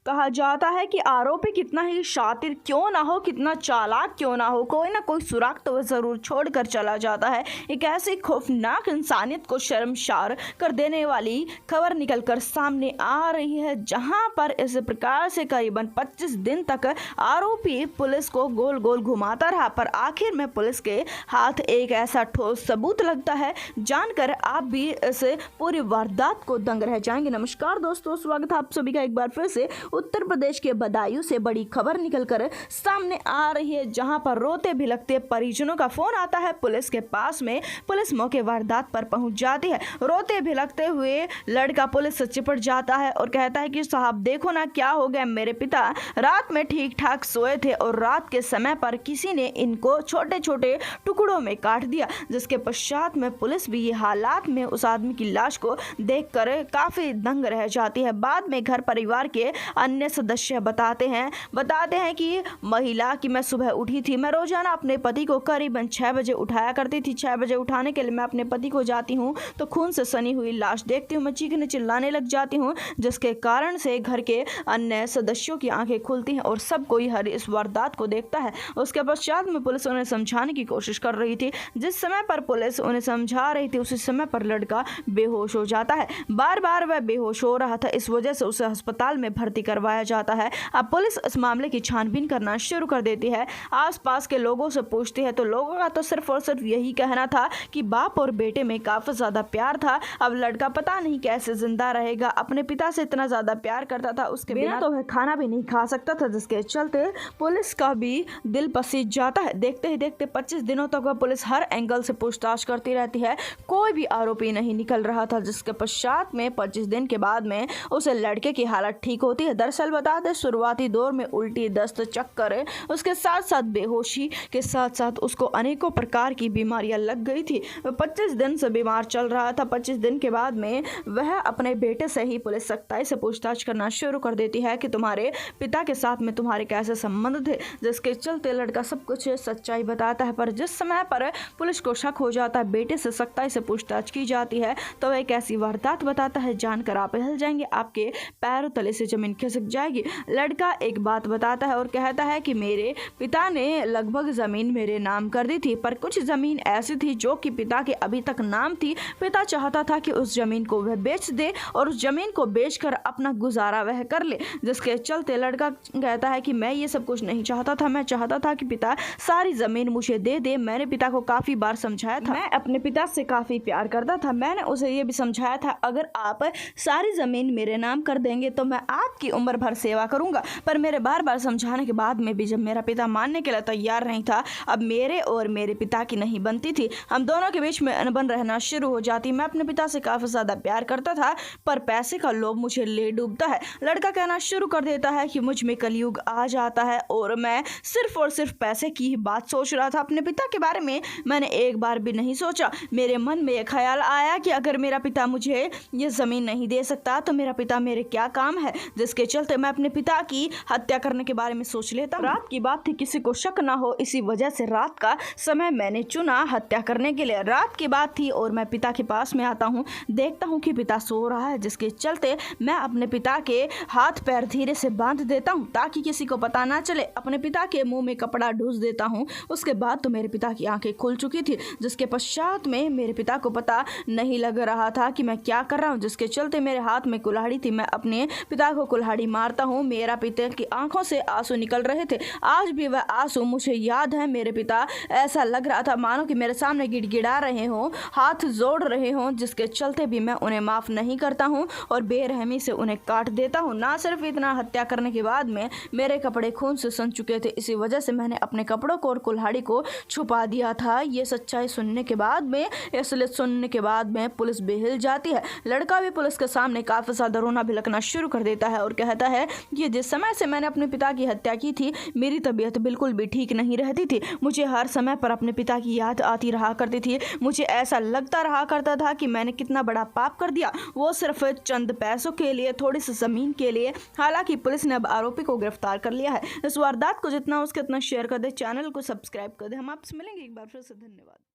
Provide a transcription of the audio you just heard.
कहा जाता है कि आरोपी कितना ही शातिर क्यों ना हो, कितना चालाक क्यों ना हो, कोई ना कोई सुराग तो वह जरूर छोड़कर चला जाता है। एक ऐसी खौफनाक इंसानियत को शर्मसार कर देने वाली खबर निकलकर सामने आ रही है, जहां पर इस प्रकार से करीबन 25 दिन तक आरोपी पुलिस को गोल गोल घुमाता रहा, पर आखिर में पुलिस के हाथ एक ऐसा ठोस सबूत लगता है, जानकर आप भी इस पूरी वारदात को दंग रह जाएंगे। नमस्कार दोस्तों, स्वागत है आप सभी का एक बार फिर से। उत्तर प्रदेश के बदायूं से बड़ी खबर निकलकर सामने आ रही है, जहां पर रोते भिलकते परिजनों का फोन आता है पुलिस के पास में। पुलिस मौके वारदात पर पहुंच जाती है। रोते भिलकते हुए लड़का पुलिस से चिपट जाता है और कहता है कि साहब देखो ना क्या हो गया, मेरे पिता रात में ठीक ठाक सोए थे और रात के समय पर किसी ने इनको छोटे छोटे टुकड़ों में काट दिया। जिसके पश्चात में पुलिस भी ये हालात में उस आदमी की लाश को देखकर काफी दंग रह जाती है। बाद में घर परिवार के अन्य सदस्य बताते हैं कि महिला की मैं सुबह उठी थी, मैं रोजाना अपने पति को करीबन 6 बजे उठाया करती थी। 6 बजे उठाने के लिए मैं अपने पति को जाती हूँ तो खून से सनी हुई लाश देखती हूँ, मैं चीखने चिल्लाने लग जाती हूँ, जिसके कारण से घर के अन्य सदस्यों की आंखें खुलती हैं और सब कोई हर इस वारदात को देखता है। उसके पश्चात में पुलिस उन्हें समझाने की कोशिश कर रही थी। जिस समय पर पुलिस उन्हें समझा रही थी उसी समय पर लड़का बेहोश हो जाता है। बार बार वह बेहोश हो रहा था, इस वजह से उसे अस्पताल में भर्ती करवाया जाता है। अब पुलिस इस मामले की छानबीन करना शुरू कर देती है। आसपास के लोगों से पूछती है तो लोगों का तो सिर्फ और सिर्फ यही कहना था कि बाप और बेटे में काफी ज्यादा प्यार था। अब लड़का पता नहीं कैसे जिंदा रहेगा, अपने पिता से इतना ज्यादा प्यार करता था, उसके बिना तो वह खाना भी नहीं खा सकता था, जिसके चलते पुलिस का भी दिल पसीज जाता है। देखते ही देखते 25 दिनों तक वह पुलिस हर एंगल से पूछताछ करती रहती है, कोई भी आरोपी नहीं निकल रहा था। जिसके पश्चात में 25 दिन के बाद में उसे लड़के की हालत ठीक होती है। दरअसल बता दें, शुरुआती दौर में उल्टी, दस्त, चक्कर, उसके साथ साथ बेहोशी के साथ साथ उसको अनेकों प्रकार की बीमारियां लग गई थी। 25 दिन से बीमार चल रहा था। 25 दिन के बाद में वह अपने बेटे से ही पुलिस सख्ताई से पूछताछ करना शुरू कर देती है कि तुम्हारे पिता के साथ में तुम्हारे कैसे संबंध थे, जिसके चलते लड़का सब कुछ सच्चाई बताता है। पर जिस समय पर पुलिस को शक हो जाता है, बेटे से सख्ताई से पूछताछ की जाती है, तो वह एक ऐसी वारदात बताता है, जानकर आप हिल जाएंगे, आपके पैरों तले से जमीन खिसक जाएगी। लड़का एक बात बताता है और कहता है कि मेरे पिता ने लगभग जमीन मेरे नाम कर दी थी, पर कुछ जमीन ऐसी थी जो कि पिता के अभी तक नाम थी। पिता चाहता था कि उस जमीन को वह बेच दे और उस जमीन को बेचकर अपना गुजारा वह कर ले। जिसके चलते लड़का कहता है कि मैं ये सब कुछ नहीं चाहता था, मैं चाहता था कि पिता सारी जमीन मुझे दे दे। मैंने पिता को काफी बार समझाया था, मैं अपने पिता से काफी प्यार करता था। मैंने उसे ये भी समझाया था, अगर आप सारी जमीन मेरे नाम कर देंगे तो मैं आपकी उम्र भर सेवा करूंगा। पर मेरे बार बार समझाने के बाद में भी जब मेरा पिता मानने के लिए तैयार नहीं था, अब मेरे और मेरे पिता की नहीं बनती थी, हम दोनों के बीच में अनबन रहना शुरू हो जाती। मैं अपने पिता से काफी ज्यादा प्यार करता था, पर पैसे का लोभ मुझे ले डूबता है। लड़का कहना शुरू कर देता है कि मुझ में कलयुग आ जाता है और मैं सिर्फ और सिर्फ पैसे की ही बात सोच रहा था। अपने पिता के बारे में मैंने एक बार भी नहीं सोचा। मेरे मन में यह ख्याल आया कि अगर मेरा पिता मुझे ये जमीन नहीं दे सकता तो मेरा पिता मेरे क्या काम है, जिसके चलते मैं अपने पिता की हत्या करने के बारे में सोच लेता। रात की बात थी, किसी को शक ना हो, इसी वजह से रात का समय मैंने चुना हत्या करने के लिए। रात की बात थी और मैं पिता के पास में आता हूँ, देखता हूँ कि पिता सो रहा है, जिसके चलते मैं अपने पिता के हाथ पैर धीरे से बांध देता हूँ ताकि किसी को पता ना चले। अपने पिता के मुंह में कपड़ा ढूंस देता हूँ। उसके बाद तो मेरे पिता की आंखें खुल चुकी थी, जिसके पश्चात में मेरे पिता को पता नहीं लग रहा था कि मैं क्या कर रहा हूँ, जिसके चलते मेरे हाथ में कुल्हाड़ी थी। मैं अपने पिता को कुल्हाड़ी मारता हूँ। मेरा पिता की आंखों से आंसू निकल रहे थे, आज भी वह आंसू मुझे याद है। मेरे पिता ऐसा लग रहा था मानो कि मेरे सामने गिड़गिड़ा रहे हों, हाथ जोड़ रहे हों, जिसके चलते भी मैं उन्हें माफ नहीं करता हूँ और बेरहमी से उन्हें काट देता हूँ। ना सिर्फ इतना, हत्या करने के बाद में मेरे कपड़े खून से सन चुके थे, इसी वजह से मैंने अपने कपड़ों को और कुल्हाड़ी को छुपा दिया था। ये सच्चाई सुनने के बाद में, इसलिए सुनने के बाद में पुलिस बेहिल जाती है। लड़का भी पुलिस के सामने काफी ज्यादा रोना भिलकना शुरू कर देता है और कहता है कि जिस समय से मैंने अपने पिता की हत्या की थी, मेरी तबीयत बिल्कुल भी ठीक नहीं रहती थी। मुझे हर समय पर अपने पिता की याद आती रहा करती थी। मुझे ऐसा लगता रहा करता था कि मैंने कितना बड़ा पाप कर दिया, वो सिर्फ चंद पैसों के लिए, थोड़ी सी जमीन के लिए। हालांकि पुलिस ने अब आरोपी को गिरफ्तार कर लिया है। इस वारदात को जितना हो सके उतना शेयर कर दे, चैनल को सब्सक्राइब कर दे। हम आपसे मिलेंगे एक बार फिर से। धन्यवाद।